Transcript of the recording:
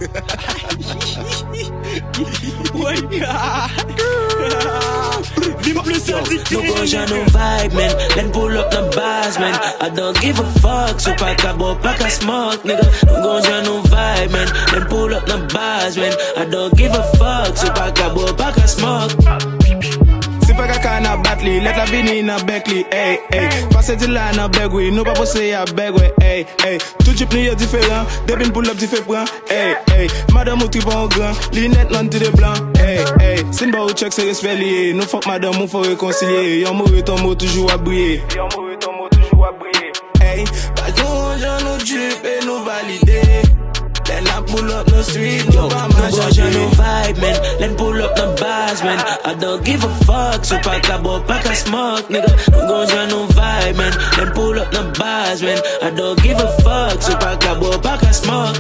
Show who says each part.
Speaker 1: Vim plus addicted.
Speaker 2: No ganja, no vibe, man. Then pull up the bars, man. I don't give a fuck. So pack a smoke, nigga. No ganja, no vibe, man. Then pull up the bars, man. I don't give a fuck. So pack a smoke.
Speaker 3: Si pa kaka na batli, let la vini na bekli, ey, ey. Pase di la na begwi, nou pa pose ya begwe, ey, ey. Tout jip ni yo diferent, debin pull up diferent, ey, ey. Madame ou tripon gran, li net lan ti de blanc, ey, ey. Sin ba ou check se respect liye, nou fok madame ou fok rekoncilier. Yon mouri ton mot toujou a briller. Ey, pa konjan nou drip e nou valide. Then I pull up the street, no
Speaker 2: ganja, no vibe, man. Then pull up the bars, man. I don't give a fuck. So pack a smoke, nigga. No ganja, no vibe, man. Then pull up the bars, man. I don't give a fuck. So pack a smoke.